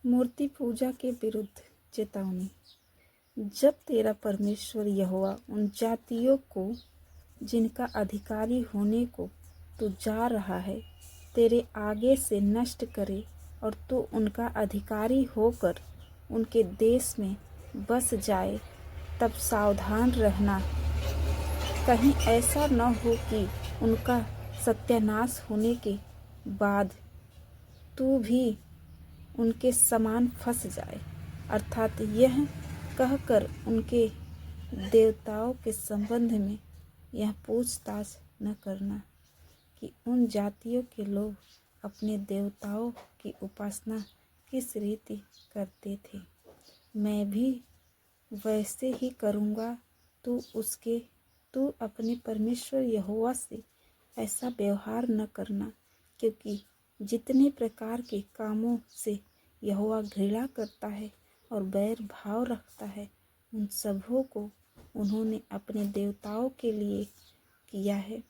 मूर्ति पूजा के विरुद्ध चेतावनी। जब तेरा परमेश्वर यहोवा उन जातियों को जिनका अधिकारी होने को तू जा रहा है तेरे आगे से नष्ट करे और तू उनका अधिकारी होकर उनके देश में बस जाए, तब सावधान रहना, कहीं ऐसा न हो कि उनका सत्यानाश होने के बाद तू भी उनके समान फंस जाए। अर्थात यह कहकर उनके देवताओं के संबंध में यह पूछताछ न करना कि उन जातियों के लोग अपने देवताओं की उपासना किस रीति करते थे, मैं भी वैसे ही करूँगा। तू अपने परमेश्वर यहोवा से ऐसा व्यवहार न करना, क्योंकि जितने प्रकार के कामों से यहोवा घृणा करता है और बैर भाव रखता है, उन सबों को उन्होंने अपने देवताओं के लिए किया है।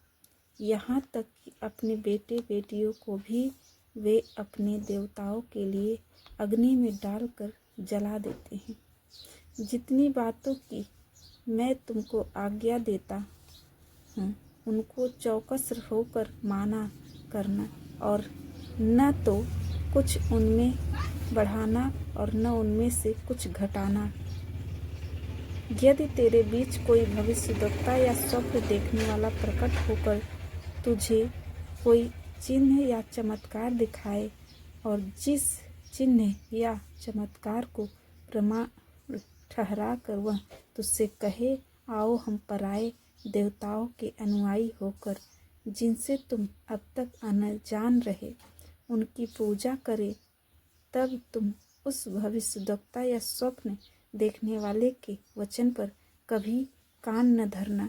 यहाँ तक कि अपने बेटे बेटियों को भी वे अपने देवताओं के लिए अग्नि में डालकर जला देते हैं। जितनी बातों की मैं तुमको आज्ञा देता हूँ उनको चौकस होकर माना करना, और न तो कुछ उनमें बढ़ाना और न उनमें से कुछ घटाना। यदि तेरे बीच कोई भविष्यद्वक्ता या स्वप्न देखने वाला प्रकट होकर तुझे कोई चिन्ह या चमत्कार दिखाए, और जिस चिन्ह या चमत्कार को प्रमाण ठहरा कर वह तुझसे कहे, आओ हम पराए देवताओं के अनुयायी होकर जिनसे तुम अब तक अनजान रहे उनकी पूजा करे, तब तुम उस भविष्यद्वक्ता या स्वप्न देखने वाले के वचन पर कभी कान न धरना,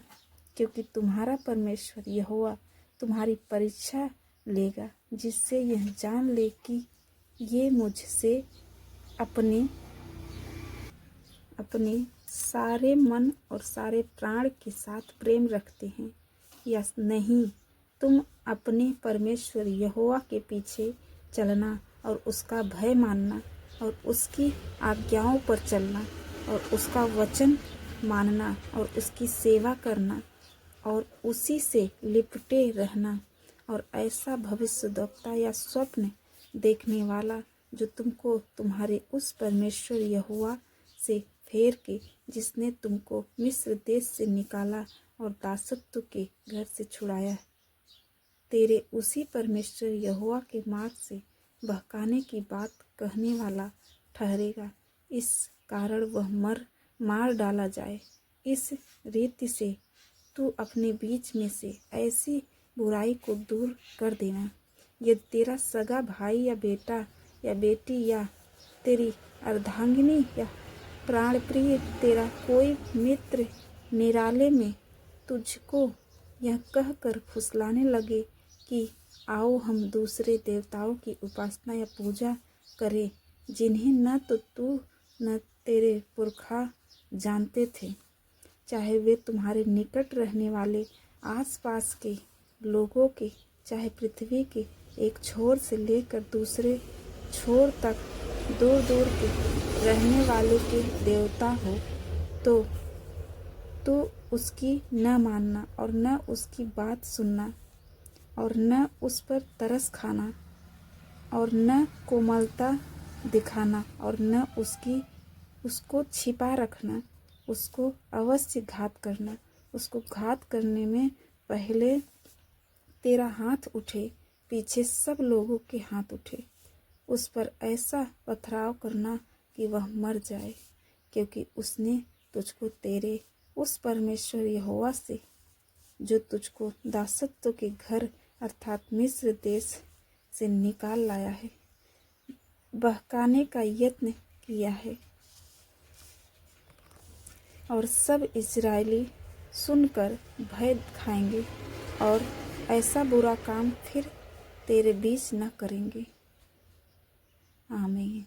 क्योंकि तुम्हारा परमेश्वर यहोवा तुम्हारी परीक्षा लेगा, जिससे यह जान ले कि ये मुझसे अपने सारे मन और सारे प्राण के साथ प्रेम रखते हैं या नहीं। तुम अपने परमेश्वर यहोवा के पीछे चलना और उसका भय मानना और उसकी आज्ञाओं पर चलना और उसका वचन मानना और उसकी सेवा करना और उसी से लिपटे रहना। और ऐसा भविष्यद्वक्ता या स्वप्न देखने वाला जो तुमको तुम्हारे उस परमेश्वर यहोवा से फेर के, जिसने तुमको मिस्र देश से निकाला और दासत्व के घर से छुड़ाया, तेरे उसी परमेश्वर यहोवा के मार्ग से बहकाने की बात कहने वाला ठहरेगा। इस कारण वह मार डाला जाए। इस रीति से तू अपने बीच में से ऐसी बुराई को दूर कर देना। यदि तेरा सगा भाई या बेटा या बेटी या तेरी अर्धांगिनी या प्राण प्रिय तेरा कोई मित्र निराले में तुझको यह कहकर फुसलाने लगे कि आओ हम दूसरे देवताओं की उपासना या पूजा करें, जिन्हें न तो तू न तेरे पुरखा जानते थे, चाहे वे तुम्हारे निकट रहने वाले आसपास के लोगों के, चाहे पृथ्वी के एक छोर से लेकर दूसरे छोर तक दूर दूर के रहने वाले के देवता हो, तो उसकी न मानना और न उसकी बात सुनना और न उस पर तरस खाना और न कोमलता दिखाना और न उसको छिपा रखना। उसको अवश्य घात करना। उसको घात करने में पहले तेरा हाथ उठे, पीछे सब लोगों के हाथ उठे। उस पर ऐसा पथराव करना कि वह मर जाए, क्योंकि उसने तुझको तेरे उस परमेश्वर यहोवा से, जो तुझको दासत्व के घर अर्थात मिस्र देश से निकाल लाया है, बहकाने का यत्न किया है। और सब इस्राएली सुनकर भय खाएंगे और ऐसा बुरा काम फिर तेरे बीच न करेंगे। आमीन।